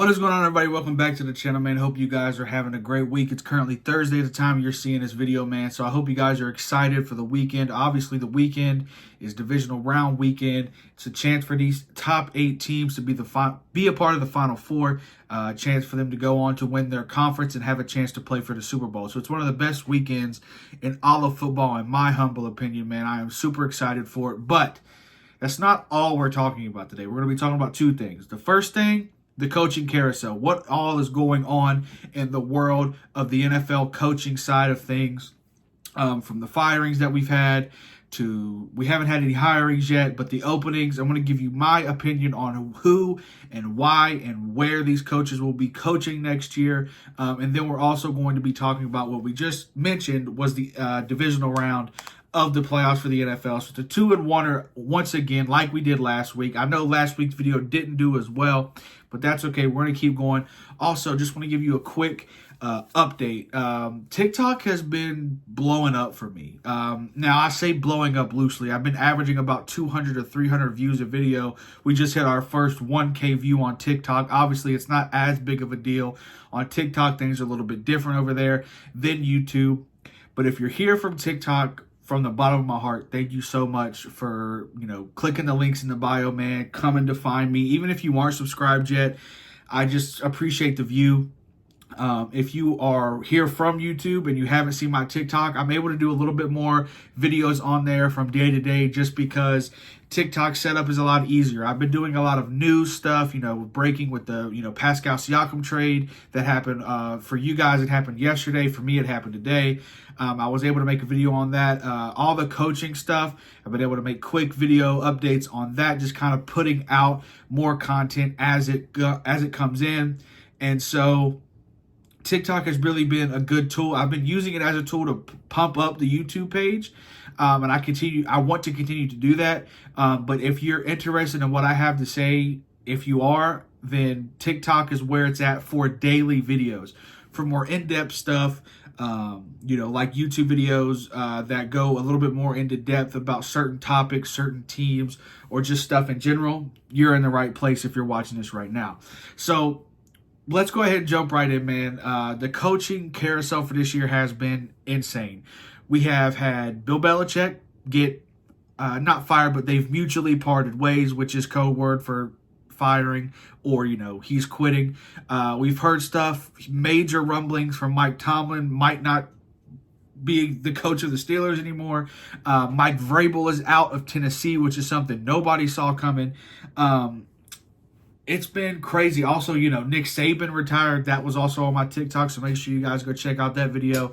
What is going on, everybody? Welcome back to the channel, man. Hope you guys are having a great week. It's currently Thursday at the time you're seeing this video, man. So I hope you guys are excited for the weekend. Obviously, the weekend is divisional round weekend. It's a chance for these top 8 teams to be a part of the Final Four. A chance for them to go on to win their conference and have a chance to play for the Super Bowl. So it's one of the best weekends in all of football, in my humble opinion, man. I am super excited for it. But that's not all we're talking about today. We're going to be talking about 2 things. The first thing, the coaching carousel. What all is going on in the world of the NFL coaching side of things, from the firings that we've had to, we haven't had any hirings yet, but the openings. I'm going to give you my opinion on who and why and where these coaches will be coaching next year. And then we're also going to be talking about what we just mentioned was the divisional round of the playoffs for the NFL. So the 2-1 are once again like we did last week. I know last week's video didn't do as well, but that's okay. We're going to keep going. Also, just want to give you a quick update. TikTok has been blowing up for me. Now, I say blowing up loosely. I've been averaging about 200 to 300 views a video. We just hit our first 1K view on TikTok. Obviously, it's not as big of a deal. On TikTok, things are a little bit different over there than YouTube. But if you're here from TikTok, from the bottom of my heart, thank you so much for, clicking the links in the bio, man, coming to find me. Even if you aren't subscribed yet, I just appreciate the view. If you are here from YouTube and you haven't seen my TikTok, I'm able to do a little bit more videos on there from day to day just because TikTok setup is a lot easier. I've been doing a lot of news stuff, breaking with the, Pascal Siakam trade that happened. For you guys, it happened yesterday. For me, it happened today. I was able to make a video on that. All the coaching stuff, I've been able to make quick video updates on that, just kind of putting out more content as it comes in. And so TikTok has really been a good tool. I've been using it as a tool to pump up the YouTube page. And I want to continue to do that. But if you're interested in what I have to say, if you are, then TikTok is where it's at for daily videos. For more in-depth stuff, like YouTube videos that go a little bit more into depth about certain topics, certain teams, or just stuff in general, you're in the right place if you're watching this right now. So let's go ahead and jump right in, man. The coaching carousel for this year has been insane. We have had Bill Belichick get not fired, but they've mutually parted ways, which is code word for firing, or he's quitting. We've heard stuff, major rumblings from Mike Tomlin might not be the coach of the Steelers anymore. Mike Vrabel is out of Tennessee, which is something nobody saw coming. It's been crazy. Also, Nick Saban retired. That was also on my TikTok, so make sure you guys go check out that video.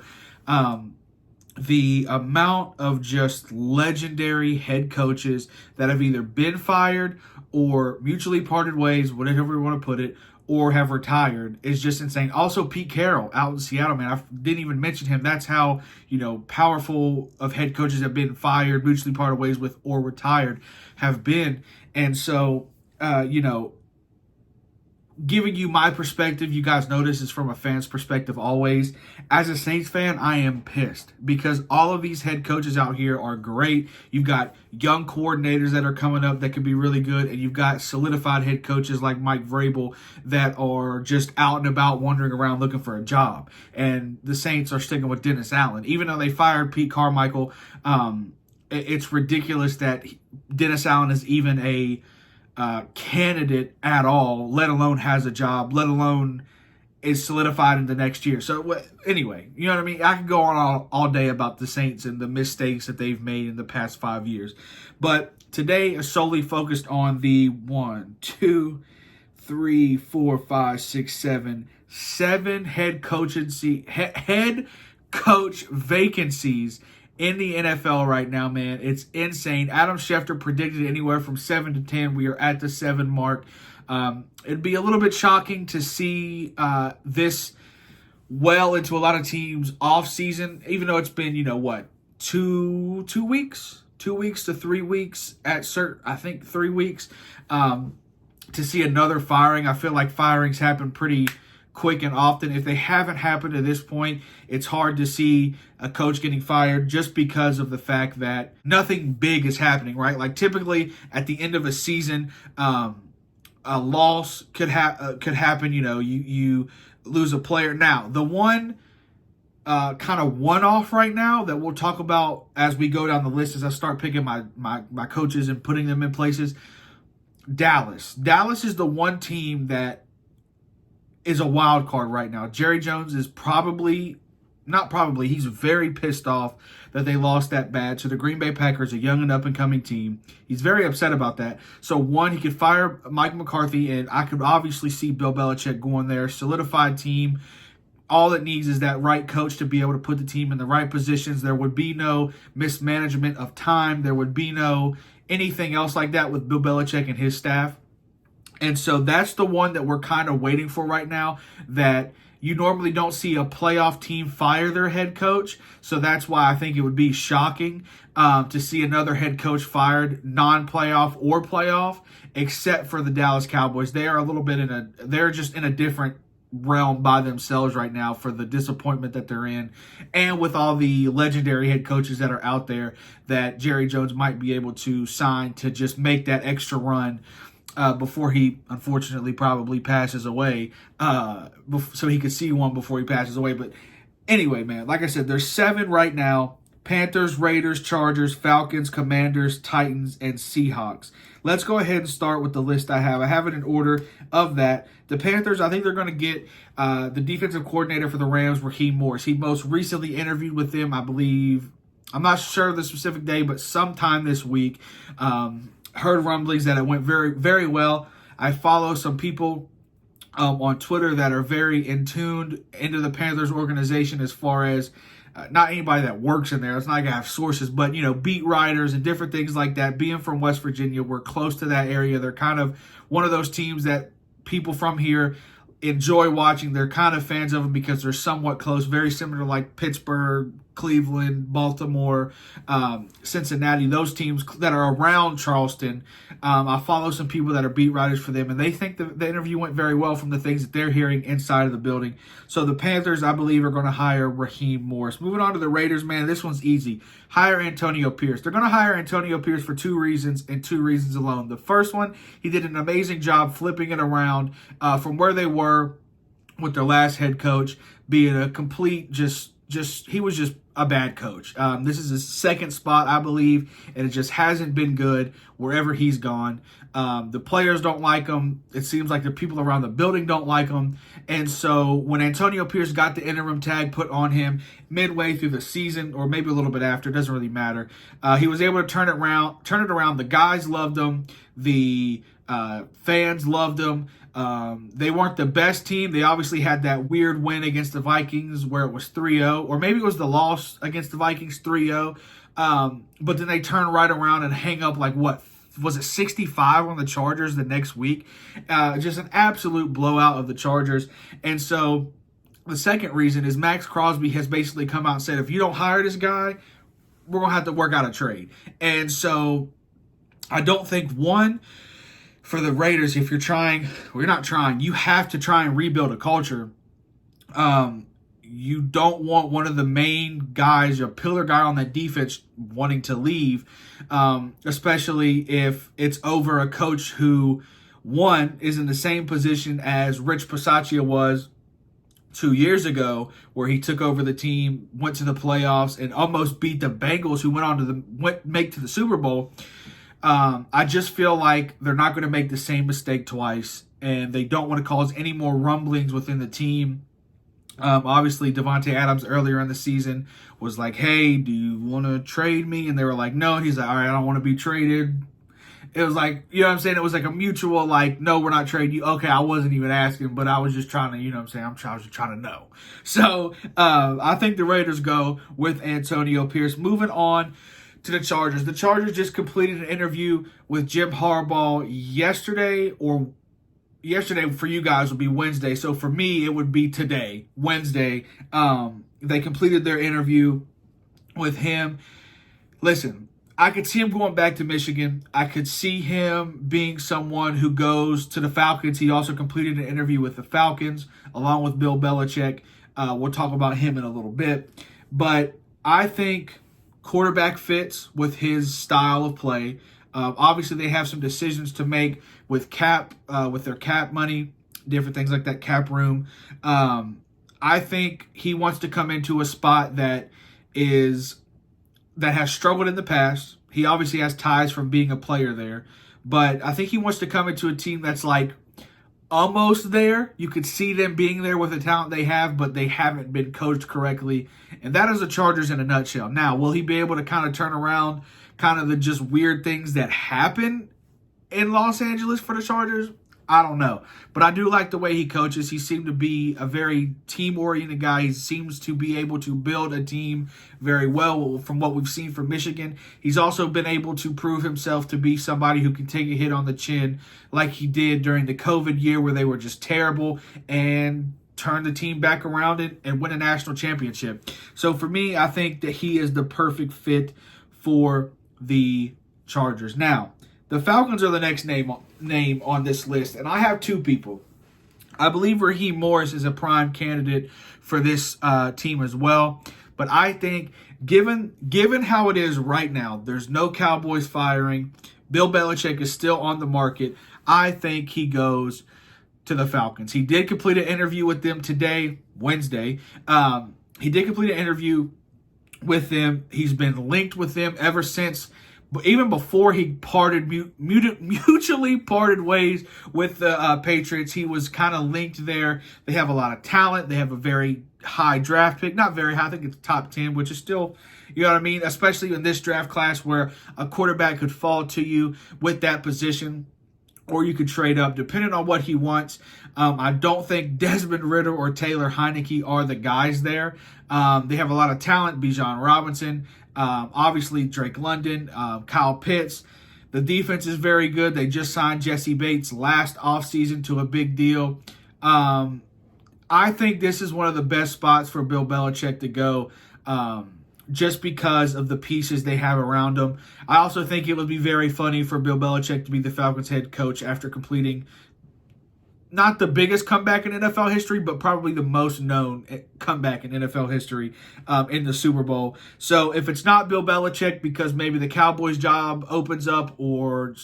The amount of just legendary head coaches that have either been fired or mutually parted ways, whatever you want to put it, or have retired is just insane. Also, Pete Carroll out in Seattle, man. I didn't even mention him. That's how, powerful of head coaches have been fired, mutually parted ways with, or retired have been. And so, giving you my perspective, you guys know this is from a fan's perspective always. As a Saints fan, I am pissed because all of these head coaches out here are great. You've got young coordinators that are coming up that could be really good, and you've got solidified head coaches like Mike Vrabel that are just out and about wandering around looking for a job. And the Saints are sticking with Dennis Allen. Even though they fired Pete Carmichael, it's ridiculous that Dennis Allen is even a candidate at all, let alone has a job, let alone is solidified in the next year. So anyway, you know what I mean? I could go on all day about the Saints and the mistakes that they've made in the past 5 years. But today is solely focused on the 7 head coach vacancies in the NFL right now, man. It's insane. Adam Schefter predicted anywhere from 7 to 10. We are at the 7 mark. It'd be a little bit shocking to see this well into a lot of teams off season, even though it's been, 2 weeks? 2 weeks to 3 weeks I think 3 weeks, to see another firing. I feel like firings happen pretty quick and often. If they haven't happened to this point, it's hard to see a coach getting fired just because of the fact that nothing big is happening, right? Like typically at the end of a season, a loss could happen. You lose a player. Now, the one kind of one-off right now that we'll talk about as we go down the list as I start picking my coaches and putting them in places. Dallas. Dallas is the one team that is a wild card right now. Jerry Jones is he's very pissed off that they lost that bad to the Green Bay Packers, a young and up-and-coming team. He's very upset about that. So, one, he could fire Mike McCarthy, and I could obviously see Bill Belichick going there. Solidified team. All it needs is that right coach to be able to put the team in the right positions. There would be no mismanagement of time. There would be no anything else like that with Bill Belichick and his staff. And so that's the one that we're kind of waiting for right now, that you normally don't see a playoff team fire their head coach. So that's why I think it would be shocking to see another head coach fired, non-playoff or playoff, except for the Dallas Cowboys. They are a little bit they're just in a different realm by themselves right now for the disappointment that they're in, and with all the legendary head coaches that are out there that Jerry Jones might be able to sign to just make that extra run before he unfortunately probably passes away, so he could see one before he passes away. But anyway, man, like I said, there's 7 right now: Panthers, Raiders, Chargers, Falcons, Commanders, Titans, and Seahawks. Let's go ahead and start with the list I have. I have it in order of that. The Panthers, I think they're going to get the defensive coordinator for the Rams, Raheem Morris. He most recently interviewed with them, I believe. I'm not sure of the specific day, but sometime this week. Heard rumblings that it went very, very well. I follow some people on Twitter that are very in tuned into the Panthers organization as far as not anybody that works in there. It's not like I have sources, but, beat writers and different things like that. Being from West Virginia, we're close to that area. They're kind of one of those teams that people from here enjoy watching. They're kind of fans of them because they're somewhat close, very similar to like Pittsburgh, Cleveland, Baltimore, Cincinnati, those teams that are around Charleston. I follow some people that are beat writers for them, and they think the interview went very well from the things that they're hearing inside of the building. So the Panthers, I believe, are going to hire Raheem Morris. Moving on to the Raiders, man, this one's easy. Hire Antonio Pierce. They're going to hire Antonio Pierce for 2 reasons, and 2 reasons alone. The first one, he did an amazing job flipping it around from where they were with their last head coach being a complete he was just a bad coach. This is his second spot, I believe, and it just hasn't been good wherever he's gone. The players don't like him. It seems like the people around the building don't like him. And so when Antonio Pierce got the interim tag put on him midway through the season, or maybe a little bit after, it doesn't really matter, he was able to turn it around. The guys loved him. The fans loved him. They weren't the best team. They obviously had that weird win against the Vikings where it was 3-0, or maybe it was the loss against the Vikings 3-0. But then they turned right around and hang up like, what, was it 65 on the Chargers the next week? Just an absolute blowout of the Chargers. And so the second reason is Max Crosby has basically come out and said, if you don't hire this guy, we're going to have to work out a trade. And so I don't think, one, for the Raiders, if you're not trying, you have to try and rebuild a culture. You don't want one of the main guys, your pillar guy on that defense, wanting to leave, especially if it's over a coach who, one, is in the same position as Rich Bisaccia was 2 years ago, where he took over the team, went to the playoffs, and almost beat the Bengals, who went on to make to the Super Bowl. I just feel like they're not going to make the same mistake twice, and they don't want to cause any more rumblings within the team. Obviously, Devontae Adams earlier in the season was like, hey, do you want to trade me? And they were like, no. And he's like, all right, I don't want to be traded. It was like, you know what I'm saying? It was like a mutual, like, no, we're not trading you. Okay, I wasn't even asking, but I was just trying to, you know what I'm saying? I was just trying to know. So I think the Raiders go with Antonio Pierce. Moving on to the Chargers. The Chargers just completed an interview with Jim Harbaugh yesterday for you guys would be Wednesday. So for me, it would be today, Wednesday. They completed their interview with him. Listen, I could see him going back to Michigan. I could see him being someone who goes to the Falcons. He also completed an interview with the Falcons along with Bill Belichick. We'll talk about him in a little bit. But I think quarterback fits with his style of play. Obviously, they have some decisions to make with their cap money, different things like that, cap room. I think he wants to come into a spot that has struggled in the past. He obviously has ties from being a player there, but I think he wants to come into a team that's like almost there. You could see them being there with the talent they have, but they haven't been coached correctly. And that is the Chargers in a nutshell. Now, will he be able to kind of turn around kind of the just weird things that happen in Los Angeles for the Chargers? I don't know. But I do like the way he coaches. He seemed to be a very team-oriented guy. He seems to be able to build a team very well from what we've seen from Michigan. He's also been able to prove himself to be somebody who can take a hit on the chin like he did during the COVID year where they were just terrible and turn the team back around and win a national championship. So for me, I think that he is the perfect fit for the Chargers. Now, the Falcons are the next name on this list, and I have two people. I believe Raheem Morris is a prime candidate for this team as well. But I think, given how it is right now, there's no Cowboys firing. Bill Belichick is still on the market. I think he goes to the Falcons. He did complete an interview with them today, Wednesday. He did complete an interview with them. He's been linked with them ever since. But even before he mutually parted ways with the Patriots, he was kind of linked there. They have a lot of talent. They have a very high draft pick. Not very high. I think it's top 10, which is still, you know what I mean? Especially in this draft class where a quarterback could fall to you with that position, or you could trade up depending on what he wants. I don't think Desmond Ridder or Taylor Heineke are the guys there. They have a lot of talent. Bijan Robinson, obviously Drake London, Kyle Pitts. The defense is very good. They just signed Jesse Bates last offseason to a big deal. I think this is one of the best spots for Bill Belichick to go, just because of the pieces they have around him. I also think it would be very funny for Bill Belichick to be the Falcons head coach after completing not the biggest comeback in NFL history, but probably the most known comeback in NFL history in the Super Bowl. So if it's not Bill Belichick because maybe the Cowboys job opens up or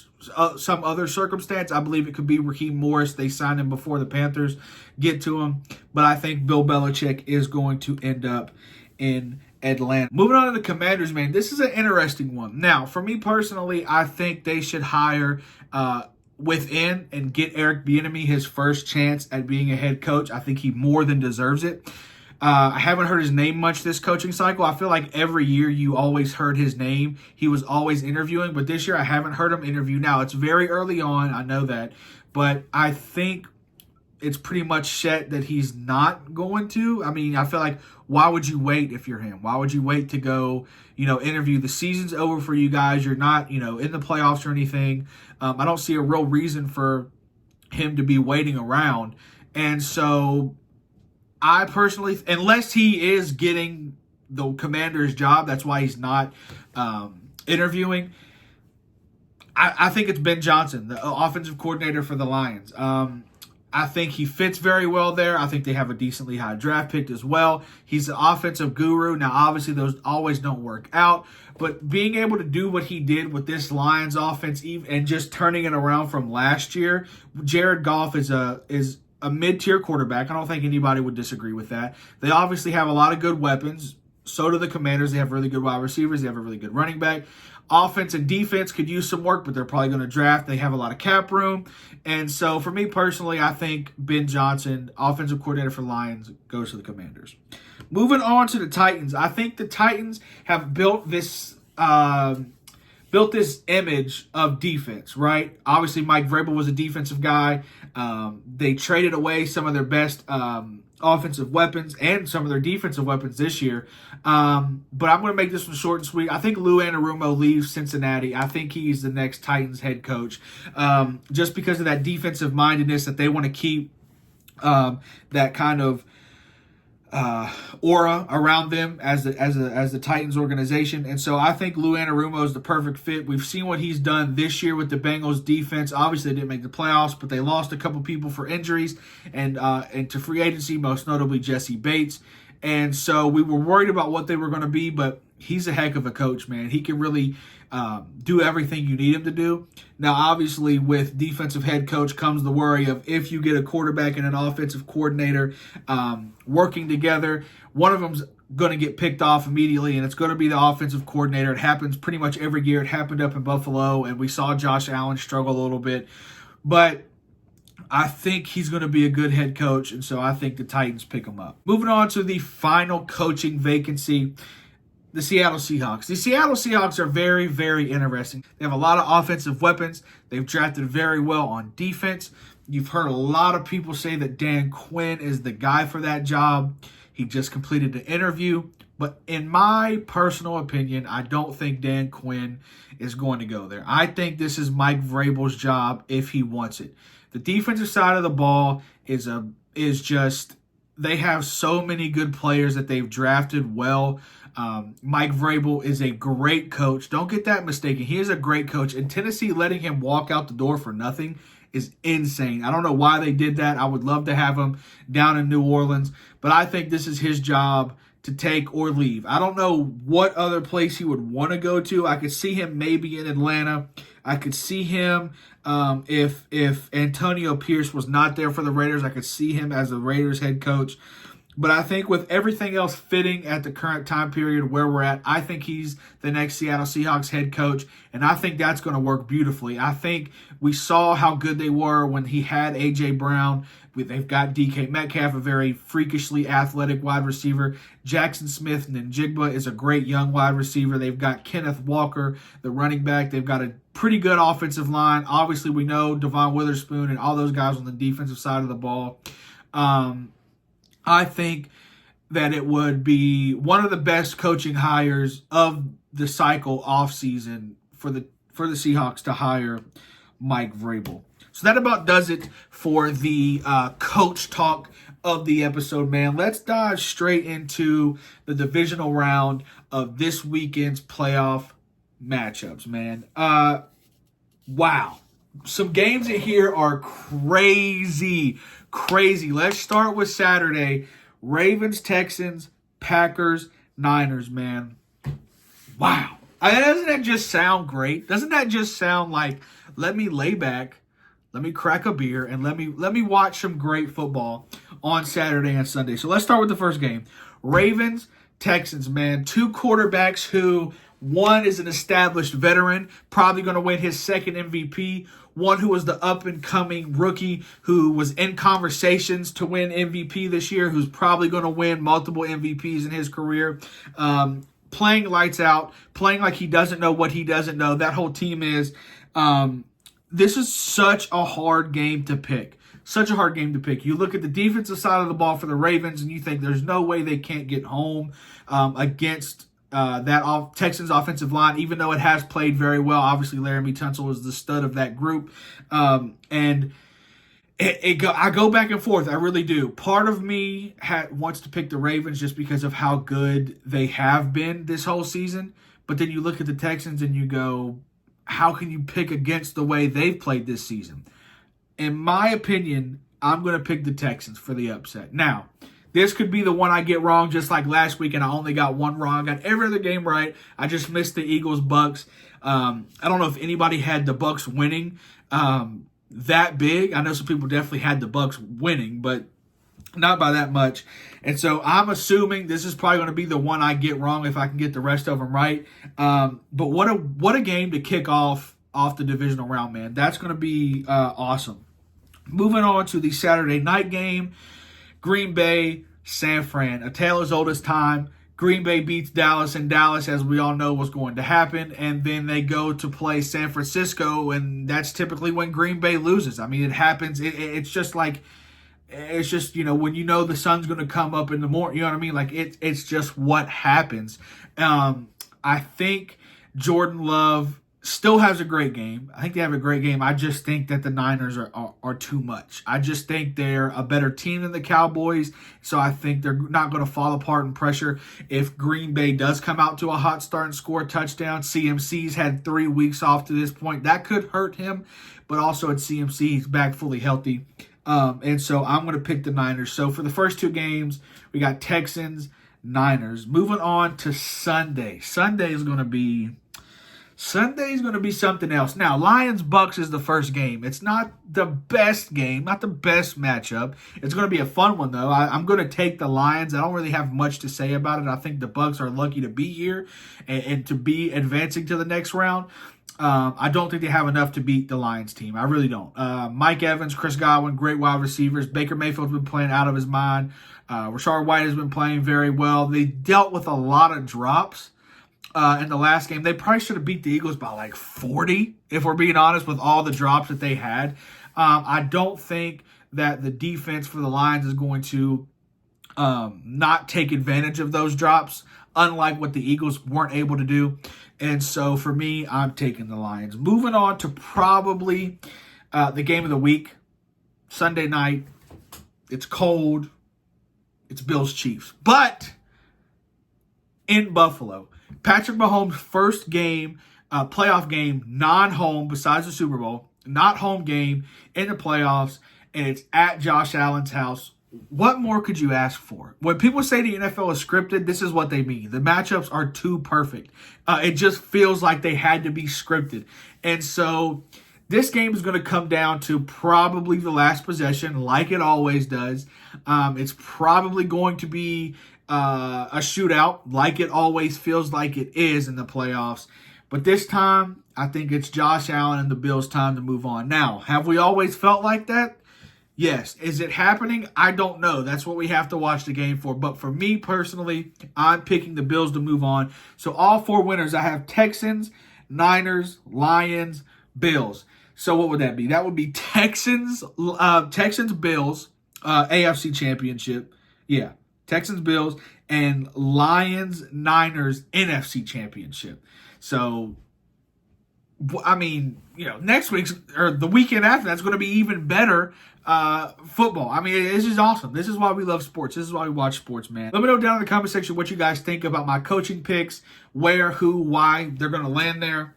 some other circumstance, I believe it could be Raheem Morris. They signed him before the Panthers get to him. But I think Bill Belichick is going to end up in Atlanta. Moving on to the Commanders, man, this is an interesting one. Now, for me personally, I think they should hire within and get Eric Bieniemy his first chance at being a head coach. I think he more than deserves it. I haven't heard his name much this coaching cycle. I feel like every year you always heard his name. He was always interviewing, but this year I haven't heard him interview. Now, it's very early on, I know that, but I think it's pretty much set that he's not going to. I mean, I feel like, why would you wait if you're him? Why would you wait to go, interview? The season's over for you guys. You're not, in the playoffs or anything. I don't see a real reason for him to be waiting around. And so I personally, unless he is getting the Commander's job, that's why he's not interviewing. I think it's Ben Johnson, the offensive coordinator for the Lions. I think he fits very well there. I think they have a decently high draft pick as well. He's an offensive guru. Now, obviously, those always don't work out. But being able to do what he did with this Lions offense and just turning it around from last year, Jared Goff is a mid-tier quarterback. I don't think anybody would disagree with that. They obviously have a lot of good weapons. So do the Commanders. They have really good wide receivers. They have a really good running back. Offense and defense could use some work, but they're probably going to draft. They have a lot of cap room. And so for me personally, I think Ben Johnson, offensive coordinator for Lions, goes to the Commanders. Moving on to the Titans. I think the Titans have built this image of defense, right? Obviously, Mike Vrabel was a defensive guy. They traded away some of their best offensive weapons and some of their defensive weapons this year. But I'm going to make this one short and sweet. I think Lou Anarumo leaves Cincinnati. I think he's the next Titans head coach, just because of that defensive mindedness that they want to keep, that kind of aura around them as the Titans organization. And so I think Lou Anarumo is the perfect fit. We've seen what he's done this year with the Bengals defense. Obviously, they didn't make the playoffs, but they lost a couple people for injuries and to free agency, most notably Jesse Bates. And so we were worried about what they were going to be, but he's a heck of a coach, man. He can really do everything you need him to do. Now, obviously, with defensive head coach comes the worry of if you get a quarterback and an offensive coordinator working together, one of them's going to get picked off immediately, and it's going to be the offensive coordinator. It happens pretty much every year. It happened up in Buffalo, and we saw Josh Allen struggle a little bit. But I think he's going to be a good head coach, and so I think the Titans pick him up. Moving on to the final coaching vacancy, the Seattle Seahawks. The Seattle Seahawks are very, very interesting. They have a lot of offensive weapons. They've drafted very well on defense. You've heard a lot of people say that Dan Quinn is the guy for that job. He just completed the interview. But in my personal opinion, I don't think Dan Quinn is going to go there. I think this is Mike Vrabel's job if he wants it. The defensive side of the ball is just, they have so many good players that they've drafted well. Mike Vrabel is a great coach. Don't get that mistaken. He is a great coach. And Tennessee letting him walk out the door for nothing is insane. I don't know why they did that. I would love to have him down in New Orleans. But I think this is his job to take or leave. I don't know what other place he would want to go to. I could see him maybe in Atlanta. I could see him if Antonio Pierce was not there for the Raiders. I could see him as the Raiders head coach. But I think with everything else fitting at the current time period where we're at, I think he's the next Seattle Seahawks head coach, and I think that's going to work beautifully. I think we saw how good they were when he had A.J. Brown. They've got DK Metcalf, a very freakishly athletic wide receiver. Jackson Smith Njigba is a great young wide receiver. They've got Kenneth Walker, the running back. They've got a pretty good offensive line. Obviously, we know Devon Witherspoon and all those guys on the defensive side of the ball. I think that it would be one of the best coaching hires of the cycle offseason for the Seahawks to hire Mike Vrabel. So that about does it for the coach talk of the episode, man. Let's dive straight into the divisional round of this weekend's playoff matchups, man. Wow. Some games in here are crazy. Let's start with Saturday. Ravens, Texans, Packers, Niners, man. Wow. Doesn't that just sound great? Doesn't that just sound like, let me lay back, let me crack a beer, and let me watch some great football on Saturday and Sunday. So let's start with the first game. Ravens, Texans, man. Two quarterbacks who, one is an established veteran, probably going to win his second MVP. One who was the up-and-coming rookie who was in conversations to win MVP this year, who's probably going to win multiple MVPs in his career. Playing lights out, playing like he doesn't know what he doesn't know. That whole team is. This is such a hard game to pick. Such a hard game to pick. You look at the defensive side of the ball for the Ravens, and you think there's no way they can't get home against that Texans offensive line, even though it has played very well. Obviously, Laramie Tunsil is the stud of that group. And I go back and forth. I really do. Part of me wants to pick the Ravens just because of how good they have been this whole season. But then you look at the Texans and you go, how can you pick against the way they've played this season? In my opinion, I'm going to pick the Texans for the upset. Now, this could be the one I get wrong, just like last week, and I only got one wrong. I got every other game right. I just missed the Eagles-Bucks. I don't know if anybody had the Bucks winning that big. I know some people definitely had the Bucks winning, but not by that much. And so I'm assuming this is probably going to be the one I get wrong if I can get the rest of them right. But what a game to kick off the divisional round, man. That's going to be awesome. Moving on to the Saturday night game. Green Bay, San Fran. A tale as old as time. Green Bay beats Dallas, and Dallas, as we all know, was going to happen. And then they go to play San Francisco, and that's typically when Green Bay loses. I mean, it happens. It's just like, it's just, when you know the sun's going to come up in the morning, you know what I mean? Like, it's just what happens. I think Jordan Love still has a great game. I think they have a great game. I just think that the Niners are too much. I just think they're a better team than the Cowboys, so I think they're not going to fall apart in pressure. If Green Bay does come out to a hot start and score a touchdown, CMC's had 3 weeks off to this point. That could hurt him, but also at CMC, he's back fully healthy. And so I'm going to pick the Niners. So for the first two games, we got Texans, Niners. Moving on to Sunday. Sunday's going to be something else. Now, Lions-Bucks is the first game. It's not the best game, not the best matchup. It's going to be a fun one, though. I'm going to take the Lions. I don't really have much to say about it. I think the Bucks are lucky to be here and to be advancing to the next round. I don't think they have enough to beat the Lions team. I really don't. Mike Evans, Chris Godwin, great wide receivers. Baker Mayfield's been playing out of his mind. Rashard White has been playing very well. They dealt with a lot of drops in the last game. They probably should have beat the Eagles by like 40, if we're being honest, with all the drops that they had. I don't think that the defense for the Lions is going to not take advantage of those drops, unlike what the Eagles weren't able to do. And so for me, I'm taking the Lions. Moving on to probably the game of the week, Sunday night. It's cold. It's Bills-Chiefs. But in Buffalo, Patrick Mahomes' first game, playoff game, non-home besides the Super Bowl, not home game in the playoffs, and it's at Josh Allen's house. What more could you ask for? When people say the NFL is scripted, this is what they mean. The matchups are too perfect. It just feels like they had to be scripted. And so this game is going to come down to probably the last possession, like it always does. It's probably going to be a shootout, like it always feels like it is in the playoffs. But this time, I think it's Josh Allen and the Bills' time to move on. Now, have we always felt like that? Yes. Is it happening? I don't know. That's what we have to watch the game for. But for me personally, I'm picking the Bills to move on. So all four winners, I have Texans, Niners, Lions, Bills. So what would that be? That would be Texans, Bills, AFC Championship. Yeah. Texans, Bills, and Lions, Niners, NFC Championship. So, I mean, next week's or the weekend after that's going to be even better football. I mean, this is awesome. This is why we love sports. This is why we watch sports, man. Let me know down in the comment section what you guys think about my coaching picks, where, who, why they're going to land there.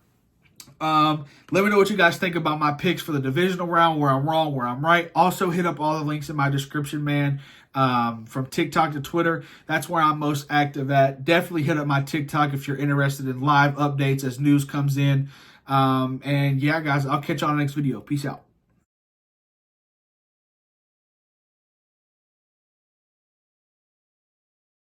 Let me know what you guys think about my picks for the divisional round, where I'm wrong, where I'm right. Also, hit up all the links in my description, man. From TikTok to Twitter, that's where I'm most active at. Definitely hit up my TikTok if you're interested in live updates as news comes in. And yeah, guys, I'll catch you on the next video. Peace out.